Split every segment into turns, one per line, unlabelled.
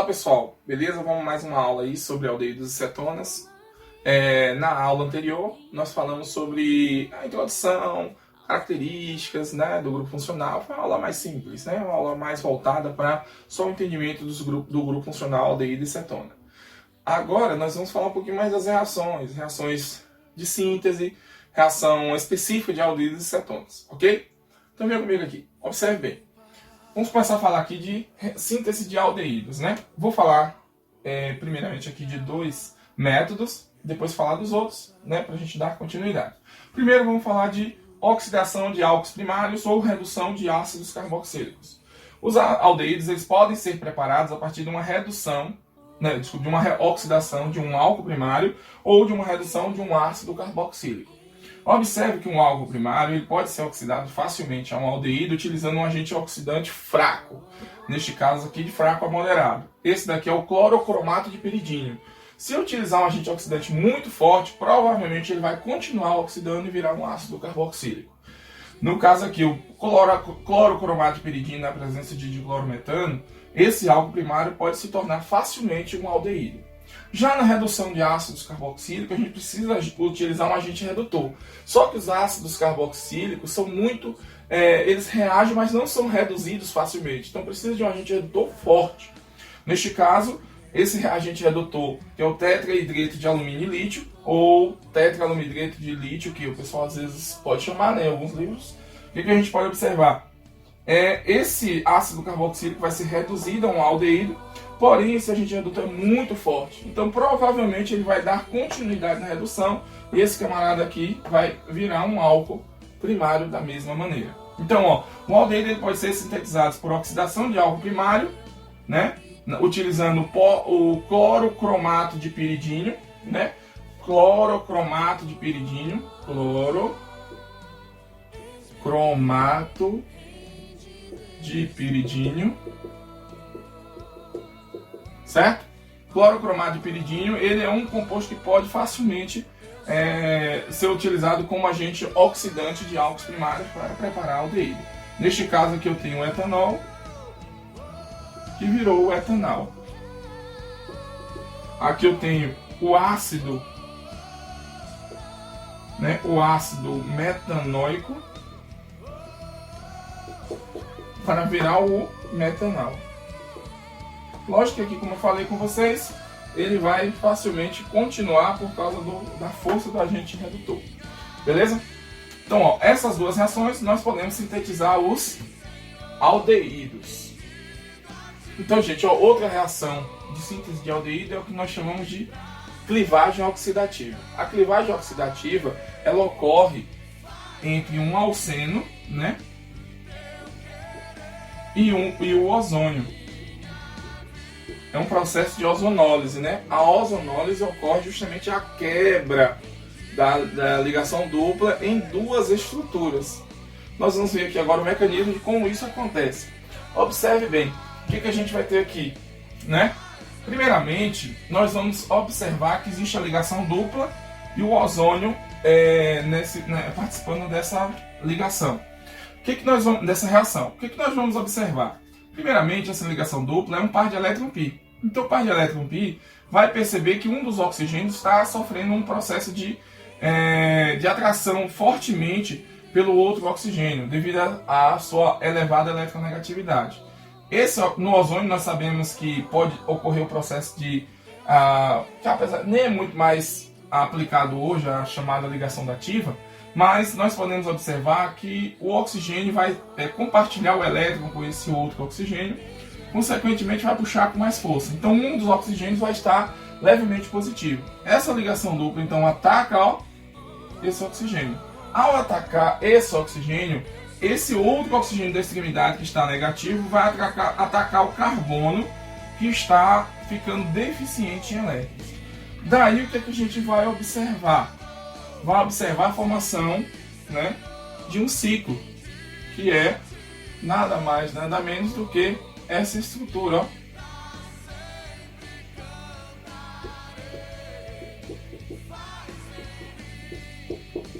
Olá pessoal, beleza? Vamos mais uma aula aí sobre aldeídos e cetonas. Na aula anterior nós falamos sobre a introdução, características, né, do grupo funcional. Foi uma aula mais simples, né? Uma aula mais voltada para só o entendimento do grupo funcional aldeído e cetona. Agora nós vamos falar um pouquinho mais das reações de síntese, reação específica de aldeídos e cetonas, ok? Então venha comigo aqui, observe bem. Vamos começar a falar aqui de síntese de aldeídos, né? Vou falar primeiramente aqui de dois métodos, depois falar dos outros, né? Para a gente dar continuidade. Primeiro vamos falar de oxidação de álcools primários ou redução de ácidos carboxílicos. Os aldeídos eles podem ser preparados a partir de uma redução, né, de uma oxidação de um álcool primário ou de uma redução de um ácido carboxílico. Observe que um álcool primário ele pode ser oxidado facilmente a um aldeído utilizando um agente oxidante fraco. Neste caso aqui de fraco a moderado. Esse daqui é o clorocromato de piridínio. Se eu utilizar um agente oxidante muito forte, provavelmente ele vai continuar oxidando e virar um ácido carboxílico. No caso aqui, o clorocromato de piridínio na presença de diclorometano, esse álcool primário pode se tornar facilmente um aldeído. Já na redução de ácidos carboxílicos, a gente precisa utilizar um agente redutor. Só que os ácidos carboxílicos são muito... eles reagem, mas não são reduzidos facilmente. Então precisa de um agente redutor forte. Neste caso, esse agente redutor, que é o tetraidreto de alumínio e lítio, ou tetraalumidreto de lítio, que o pessoal às vezes pode chamar, né, em alguns livros. O que a gente pode observar? Esse ácido carboxílico vai ser reduzido a um aldeído, porém esse agente redutor é muito forte. Então provavelmente ele vai dar continuidade na redução e esse camarada aqui vai virar um álcool primário da mesma maneira. Então, o aldeído ele pode ser sintetizado por oxidação de álcool primário, né, utilizando o clorocromato de piridínio, né, clorocromato de piridínio, clorocromato de piridínio, certo? Clorocromato de piridínio, ele é um composto que pode facilmente ser utilizado como agente oxidante de álcools primários para preparar aldeído. Neste caso aqui eu tenho o etanol, que virou o etanal. Aqui eu tenho o ácido, né, o ácido metanoico, para virar o metanal. Lógico que aqui, como eu falei com vocês, ele vai facilmente continuar por causa da força do agente redutor. Beleza? Então, essas duas reações nós podemos sintetizar os aldeídos. Então, gente, outra reação de síntese de aldeído é o que nós chamamos de clivagem oxidativa. A clivagem oxidativa, ela ocorre entre um alceno, né, e o ozônio. É um processo de ozonólise, né? A ozonólise ocorre justamente a quebra da ligação dupla em duas estruturas. Nós vamos ver aqui agora o mecanismo de como isso acontece. Observe bem, o que a gente vai ter aqui, né? Primeiramente, nós vamos observar que existe a ligação dupla e o ozônio participando dessa ligação. Dessa reação? O que nós vamos observar? Primeiramente, essa ligação dupla é um par de elétron π. Então, o par de elétron π vai perceber que um dos oxigênios está sofrendo um processo de atração fortemente pelo outro oxigênio, devido à sua elevada eletronegatividade. No ozônio, nós sabemos que pode ocorrer o processo que apesar nem é muito mais aplicado hoje, a chamada ligação dativa, mas nós podemos observar que o oxigênio vai compartilhar o elétron com esse outro oxigênio, consequentemente vai puxar com mais força. Então um dos oxigênios vai estar levemente positivo. Essa ligação dupla então ataca esse oxigênio. Ao atacar esse oxigênio, esse outro oxigênio da extremidade que está negativo vai atacar o carbono que está ficando deficiente em elétrons. Daí o que a gente vai observar? Vai observar a formação, né, de um ciclo, que é nada mais, nada menos do que essa estrutura.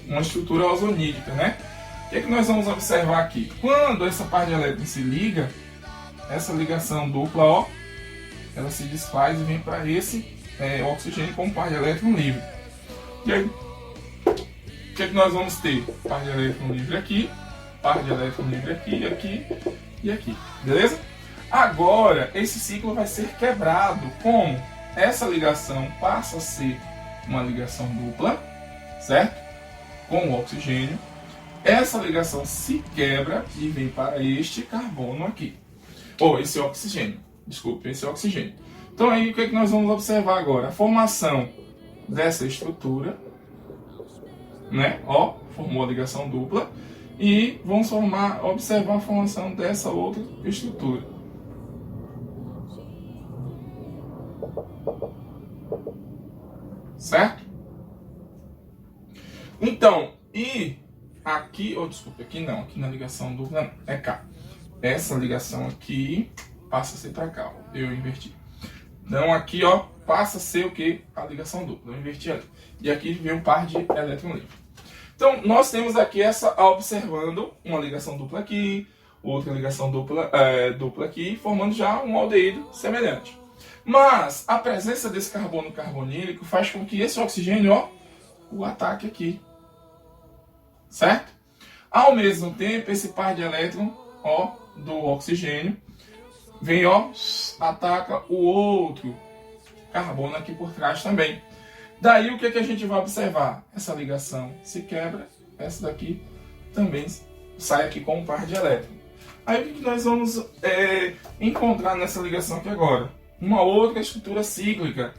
Uma estrutura ozonídica, né? O que nós vamos observar aqui? Quando essa parte de elétrons se liga, essa ligação dupla, ela se desfaz e vem para esse oxigênio como par de elétron livre. E aí, o que é que nós vamos ter? Par de elétron livre aqui, par de elétron livre aqui, aqui e aqui. Beleza? Agora, esse ciclo vai ser quebrado. Como? Essa ligação passa a ser uma ligação dupla, certo? Com o oxigênio. Essa ligação se quebra e vem para este carbono aqui. Ou esse oxigênio. Desculpe, esse oxigênio. Então aí o que é que nós vamos observar agora? A formação dessa estrutura, né? Ó, formou a ligação dupla. E vamos observar a formação dessa outra estrutura. Certo? Então, e aqui, desculpa, aqui não, aqui na ligação dupla não, é cá. Essa ligação aqui passa a ser para cá, ó, eu inverti. Então aqui, ó, passa a ser o que? A ligação dupla, eu inverti ali. E aqui vem um par de elétron livre. Então, nós temos aqui observando uma ligação dupla aqui, outra ligação dupla aqui, formando já um aldeído semelhante. Mas a presença desse carbono carbonílico faz com que esse oxigênio, ó, o ataque aqui. Certo? Ao mesmo tempo, esse par de elétrons, ó, do oxigênio, vem, ó, ataca o outro carbono aqui por trás também. Daí o que a gente vai observar? Essa ligação se quebra, essa daqui também sai aqui com um par de elétrons. Aí o que nós vamos encontrar nessa ligação aqui agora? Uma outra estrutura cíclica.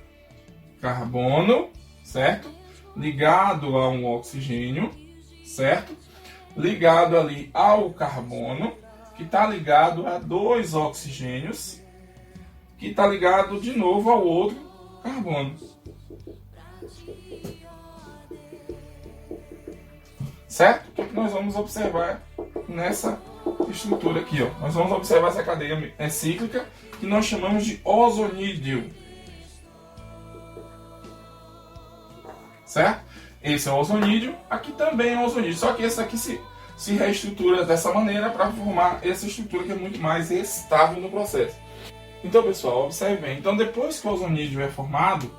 Carbono, certo? Ligado a um oxigênio, certo? Ligado ali ao carbono, que está ligado a dois oxigênios, que está ligado de novo ao outro carbono. Certo? O que nós vamos observar nessa estrutura aqui, ó? Nós vamos observar essa cadeia cíclica que nós chamamos de ozonídeo. Certo? Esse é o ozonídeo, aqui também é o ozonídeo, só que esse aqui se reestrutura dessa maneira para formar essa estrutura que é muito mais estável no processo. Então, pessoal, observe bem. Então, depois que o ozonídeo é formado,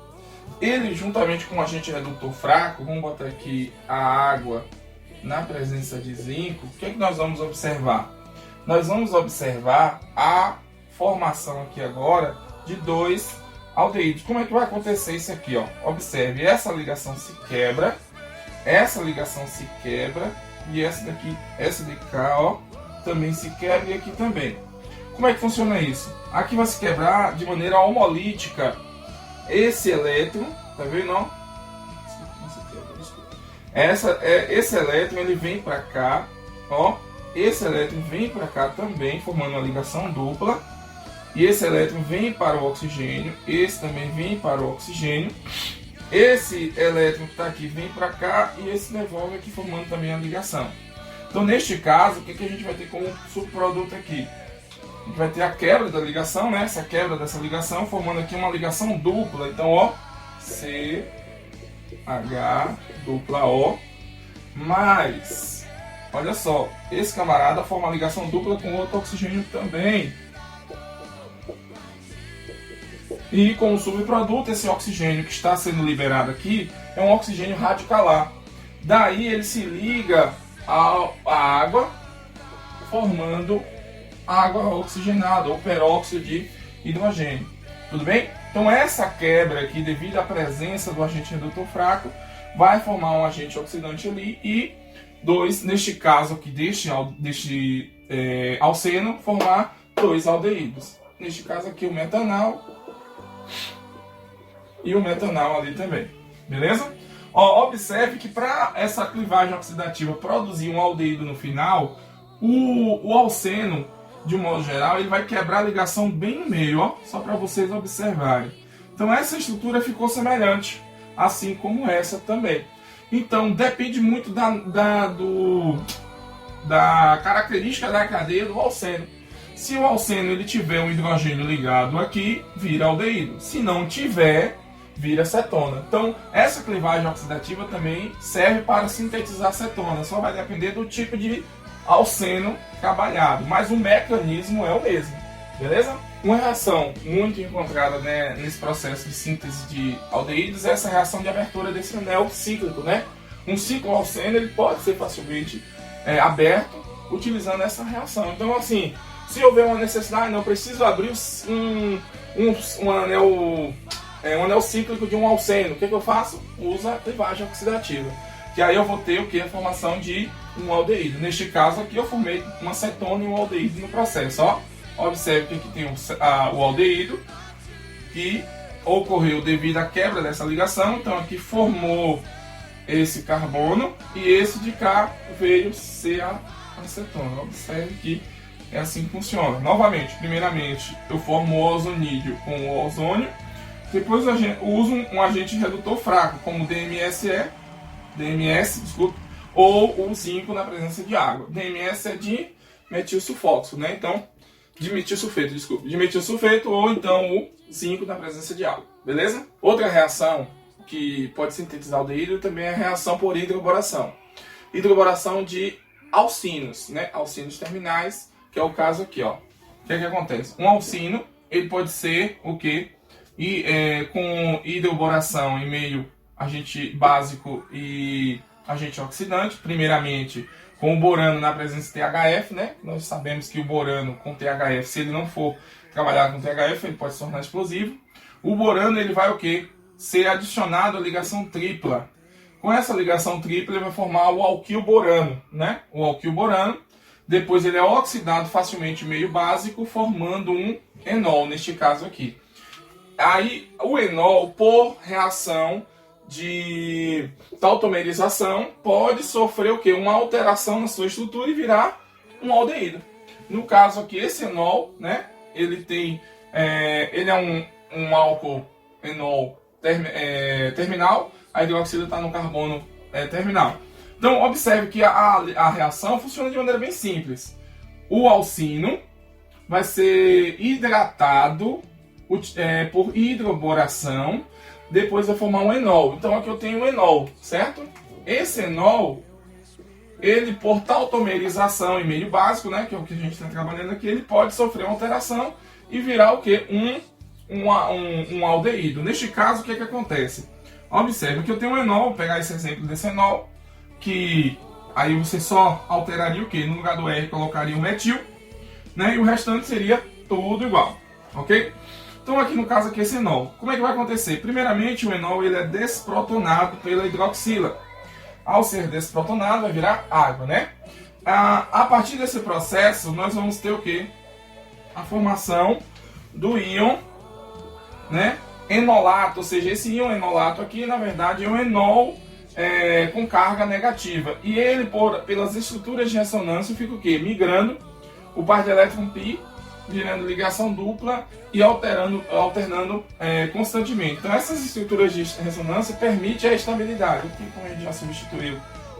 ele juntamente com um agente redutor fraco, vamos botar aqui a água na presença de zinco, o que é que nós vamos observar? Nós vamos observar a formação aqui agora de dois aldeídos. Como é que vai acontecer isso aqui? Ó? Observe, essa ligação se quebra, e essa de cá, ó, também se quebra e aqui também. Como é que funciona isso? Aqui vai se quebrar de maneira homolítica esse elétron, tá vendo? Ó? Esse elétron ele vem para cá, ó. Esse elétron vem para cá também, formando uma ligação dupla. E esse elétron vem para o oxigênio, esse também vem para o oxigênio. Esse elétron que está aqui vem para cá e esse devolve aqui, formando também a ligação. Então, neste caso, o que a gente vai ter como subproduto aqui? A gente vai ter a quebra da ligação, né? Essa quebra dessa ligação, formando aqui uma ligação dupla. Então, ó, CH dupla O, mais, olha só, esse camarada forma uma ligação dupla com outro oxigênio também. E como subproduto, esse oxigênio que está sendo liberado aqui é um oxigênio radicalar. Daí ele se liga à água, formando água oxigenada, ou peróxido de hidrogênio. Tudo bem? Então essa quebra aqui, devido à presença do agente redutor fraco, vai formar um agente oxidante ali e neste caso aqui deste alceno, formar dois aldeídos. Neste caso aqui o metanal e o metanal ali também. Beleza? Ó, observe que para essa clivagem oxidativa produzir um aldeído no final, o alceno, de um modo geral, ele vai quebrar a ligação bem no meio, ó, só para vocês observarem. Então essa estrutura ficou semelhante, assim como essa também. Então depende muito da característica da cadeia do alceno. Se o alceno ele tiver um hidrogênio ligado aqui, vira aldeído. Se não tiver, vira cetona. Então essa clivagem oxidativa também serve para sintetizar cetona. Só vai depender do tipo de alceno trabalhado, mas o mecanismo é o mesmo. Beleza? Uma reação muito encontrada, né, nesse processo de síntese de aldeídos é essa reação de abertura desse anel cíclico, né? Um ciclo alceno ele pode ser facilmente aberto utilizando essa reação. Então, assim, se houver uma necessidade, não preciso abrir um anel cíclico de um alceno. O que eu faço? Uso a clivagem oxidativa. Que aí eu vou ter o que? A formação de um aldeído. Neste caso aqui eu formei uma cetona e um aldeído no processo. Ó. Observe que aqui tem o aldeído que ocorreu devido à quebra dessa ligação. Então aqui formou esse carbono e esse de cá veio ser a acetona. Observe que é assim que funciona. Novamente, primeiramente eu formo o ozonídeo com o ozônio. Depois eu uso um agente redutor fraco, como o DMS, ou o zinco na presença de água. DMS é de metilsulfóxido, né? Então, de metilsulfeto, ou então o zinco na presença de água, beleza? Outra reação que pode sintetizar aldeído também é a reação por hidroboração. Hidroboração de alcinos, né? Alcinos terminais, que é o caso aqui, ó. O que é que acontece? Um alcino, ele pode ser o quê? Com hidroboração em meio agente básico e agente oxidante, primeiramente com o borano na presença de THF, né? Nós sabemos que o borano com THF, se ele não for trabalhar com THF, ele pode se tornar explosivo. O borano ele vai o quê? Ser adicionado à ligação tripla. Com essa ligação tripla ele vai formar o alquil-borano, né? O alquil-borano. Depois ele é oxidado facilmente em meio básico, formando um enol, neste caso aqui. Aí o enol, por reação de tautomerização, pode sofrer o quê? Uma alteração na sua estrutura e virar um aldeído. No caso aqui, esse enol, né? Ele é um álcool enol terminal, a hidroxila está no carbono terminal. Então observe que a reação funciona de maneira bem simples. O alcino vai ser hidratado por hidroboração, depois vai formar um enol. Então aqui eu tenho um enol, certo? Esse enol, ele por tautomerização em meio básico, né, que é o que a gente está trabalhando aqui, ele pode sofrer uma alteração e virar o que? Um aldeído. Neste caso, o que acontece? Observe que eu tenho um enol, vou pegar esse exemplo desse enol, que aí você só alteraria o que? No lugar do R colocaria o metil, né, e o restante seria tudo igual, ok? Então aqui no caso aqui esse enol, como é que vai acontecer? Primeiramente o enol ele é desprotonado pela hidroxila. Ao ser desprotonado vai virar água, né? A partir desse processo nós vamos ter o que? A formação do íon, né? Enolato, ou seja, esse íon enolato aqui na verdade é um enol com carga negativa. E ele pelas estruturas de ressonância fica o que? Migrando o par de elétron π, virando ligação dupla e alternando constantemente. Então essas estruturas de ressonância permitem a estabilidade. Aqui, como a gente já substituiu,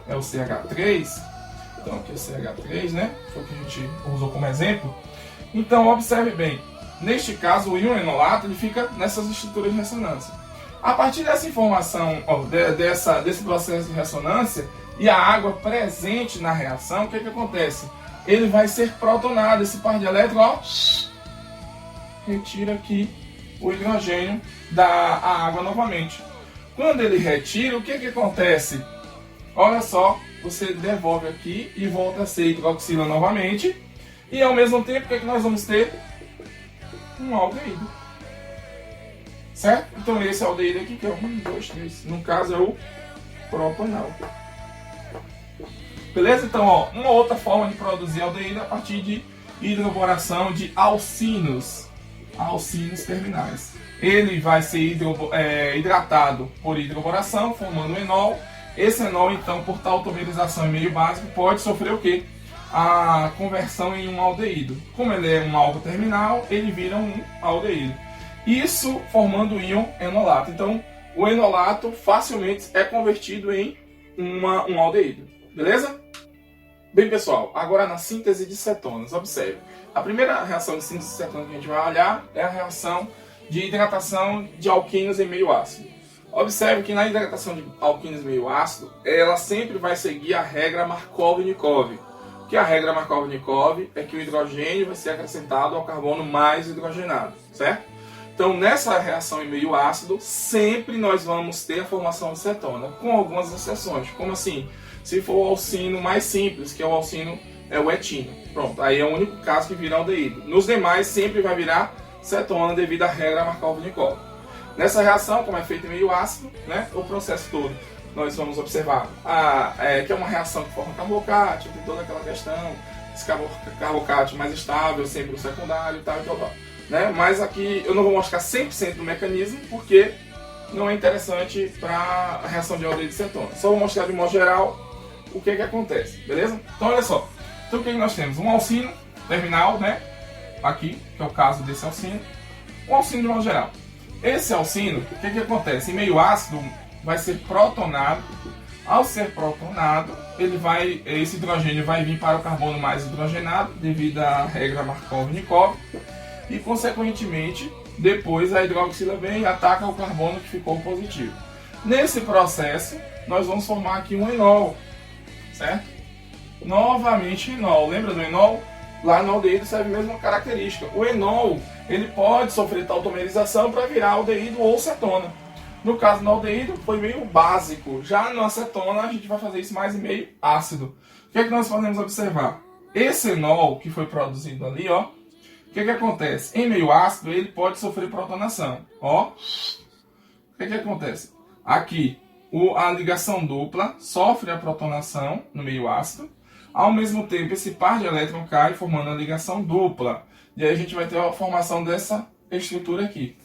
é o CH3. Então aqui é o CH3, né? Foi o que a gente usou como exemplo. Então observe bem, neste caso o íon enolato ele fica nessas estruturas de ressonância. A partir dessa informação, desse processo de ressonância e a água presente na reação, o que acontece? Ele vai ser protonado, esse par de elétrons, ó, retira aqui o hidrogênio da água novamente. Quando ele retira, o que acontece? Olha só, você devolve aqui e volta a ser hidroxila novamente. E ao mesmo tempo, o que nós vamos ter? Um aldeído. Certo? Então esse aldeído aqui, que é 1, 2, 3. No caso é o propanal. Beleza? Então, ó, uma outra forma de produzir aldeído é a partir de hidroboração de alcinos terminais. Ele vai ser hidratado por hidroboração, formando um enol. Esse enol, então, por tautomerização em meio básico, pode sofrer o quê? A conversão em um aldeído. Como ele é um álcool terminal, ele vira um aldeído. Isso formando o íon enolato. Então, o enolato facilmente é convertido em um aldeído. Beleza? Bem, pessoal, agora na síntese de cetonas, observe. A primeira reação de síntese de cetonas que a gente vai olhar é a reação de hidratação de alquínios em meio ácido. Observe que na hidratação de alquínios em meio ácido, ela sempre vai seguir a regra Markov-Nikov. Que a regra Markov-Nikov é que o hidrogênio vai ser acrescentado ao carbono mais hidrogenado, certo? Então, nessa reação em meio ácido, sempre nós vamos ter a formação de cetona, com algumas exceções. Como assim? Se for o alcino mais simples, que é o alcino o etino. Pronto, aí é o único caso que vira aldeído. Nos demais, sempre vai virar cetona devido à regra Markov-Nikov. Nessa reação, como é feita em meio ácido, né, o processo todo, nós vamos observar que é uma reação que forma carbocátion, tem toda aquela questão, esse carbocátion mais estável, sempre o secundário e tal, né? Mas aqui eu não vou mostrar 100% do mecanismo, porque não é interessante para a reação de aldeído e cetona. Só vou mostrar de modo geral o que acontece, beleza? Então olha só, então o que nós temos? Um alcino terminal, né? Aqui, que é o caso desse alcino, um alcino de modo geral. Esse alcino, o que acontece? Em meio ácido vai ser protonado. Ao ser protonado, esse hidrogênio vai vir para o carbono mais hidrogenado, devido à regra Markov-Nikov, e consequentemente, depois a hidroxila vem e ataca o carbono que ficou positivo. Nesse processo, nós vamos formar aqui um enol, certo? Novamente enol. Lembra do enol? Lá no aldeído serve a mesma característica. O enol, ele pode sofrer tautomerização para virar aldeído ou cetona. No caso do aldeído, foi meio básico. Já na acetona, a gente vai fazer isso mais em meio ácido. O que nós podemos observar? Esse enol que foi produzido ali, ó, o que acontece? Em meio ácido, ele pode sofrer protonação. Ó, o que acontece? Aqui, a ligação dupla sofre a protonação no meio ácido. Ao mesmo tempo, esse par de elétron cai, formando a ligação dupla. E aí a gente vai ter a formação dessa estrutura aqui,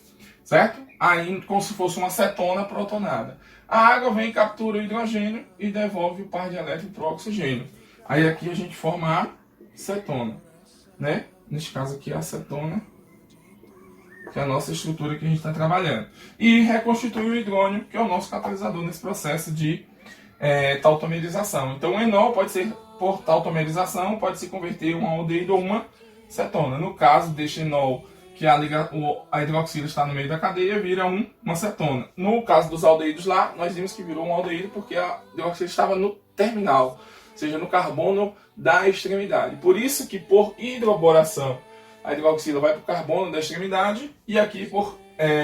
certo? Aí, como se fosse uma cetona protonada. A água vem, captura o hidrogênio e devolve o par de elétron para o oxigênio. Aí aqui a gente forma a cetona, né? Neste caso aqui a acetona, que é a nossa estrutura que a gente está trabalhando. E reconstitui o hidrônio, que é o nosso catalisador nesse processo de tautomerização. Então o enol pode ser, por tautomerização, pode se converter em um aldeído ou uma cetona. No caso deste enol, que a hidroxila está no meio da cadeia, vira uma cetona. No caso dos aldeídos lá, nós vimos que virou um aldeído porque a hidroxila estava no terminal, ou seja, no carbono da extremidade. Por isso que por hidroboração a hidroxila vai para o carbono da extremidade e aqui por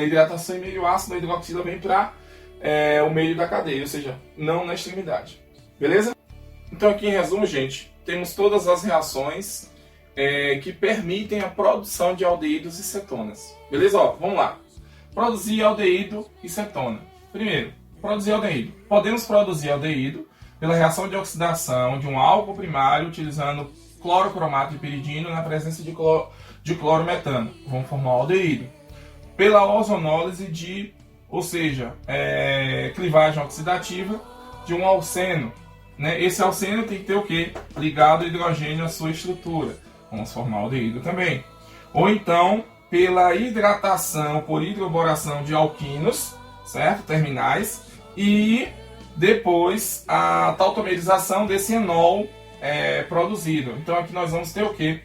hidratação em meio ácido a hidroxila vem para o meio da cadeia, ou seja, não na extremidade. Beleza? Então aqui em resumo, gente, temos todas as reações que permitem a produção de aldeídos e cetonas. Beleza? Ó, vamos lá. Produzir aldeído e cetona. Primeiro, produzir aldeído. Podemos produzir aldeído pela reação de oxidação de um álcool primário utilizando clorocromato de piridino na presença de clorometano. Vamos formar o aldeído. Pela ozonólise ou seja, clivagem oxidativa de um alceno. Né? Esse alceno tem que ter o quê? Ligado o hidrogênio à sua estrutura. Vamos formar o aldeído também. Ou então, pela hidratação por hidroboração de alquinos, certo? Terminais. E depois a tautomerização desse enol produzido. Então aqui nós vamos ter o quê?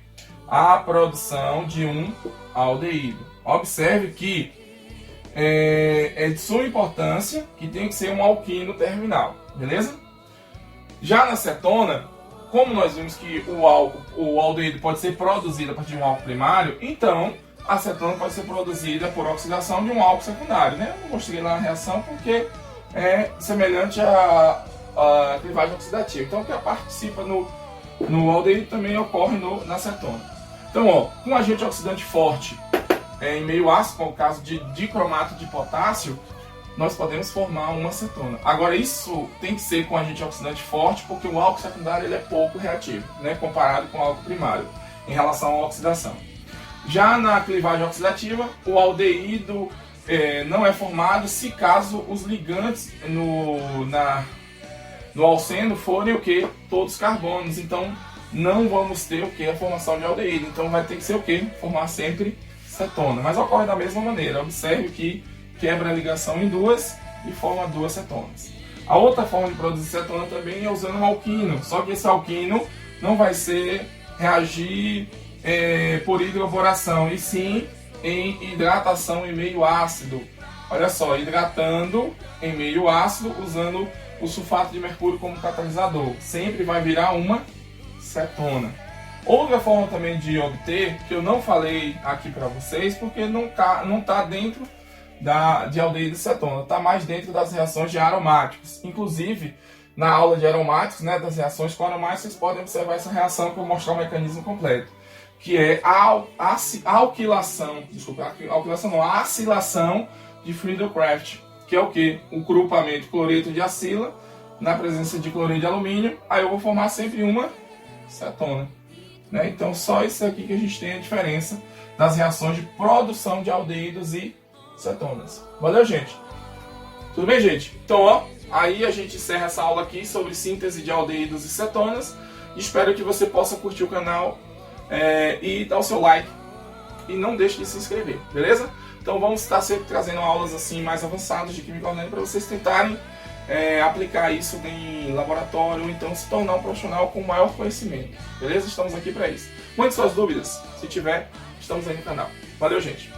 A produção de um aldeído. Observe que é de suma importância que tem que ser um alquino terminal, beleza? Já na cetona, como nós vimos que o aldeído pode ser produzido a partir de um álcool primário, então a cetona pode ser produzida por oxidação de um álcool secundário, né? Eu não mostrei lá a reação porque é semelhante à clivagem oxidativa. Então, o que participa no aldeído também ocorre na cetona. Então, ó, com um agente oxidante forte em meio ácido, como o caso de dicromato de potássio, nós podemos formar uma cetona. Agora, isso tem que ser com agente oxidante forte, porque o álcool secundário ele é pouco reativo, né, comparado com o álcool primário, em relação à oxidação. Já na clivagem oxidativa, o aldeído não é formado se caso os ligantes no alceno forem o que? Todos carbonos. Então não vamos ter o que? A formação de aldeído. Então vai ter que ser o que? Formar sempre cetona. Mas ocorre da mesma maneira. Observe que quebra a ligação em duas e forma duas cetonas. A outra forma de produzir cetona também é usando um alquino. Só que esse alquino não vai reagir por hidroboração, e sim em hidratação em meio ácido. Olha só, hidratando em meio ácido usando o sulfato de mercúrio como catalisador. Sempre vai virar uma cetona. Outra forma também de obter, que eu não falei aqui para vocês, porque não tá dentro de aldeído de cetona, está mais dentro das reações de aromáticos. Inclusive, na aula de aromáticos, né, das reações com aromáticos, vocês podem observar essa reação que eu vou mostrar o mecanismo completo, que é a acilação de Friedel-Crafts, que é o que? O grupamento cloreto de acila na presença de cloreto de alumínio, aí eu vou formar sempre uma cetona. Né? Então, só isso aqui que a gente tem a diferença das reações de produção de aldeídos e cetonas. Valeu, gente? Tudo bem, gente? Então, ó, aí a gente encerra essa aula aqui sobre síntese de aldeídos e cetonas. Espero que você possa curtir o canal e dar o seu like. E não deixe de se inscrever, beleza? Então vamos estar sempre trazendo aulas assim mais avançadas de química orgânica para vocês tentarem aplicar isso em laboratório ou então se tornar um profissional com maior conhecimento, beleza? Estamos aqui para isso. Mande suas dúvidas, se tiver, estamos aí no canal. Valeu, gente!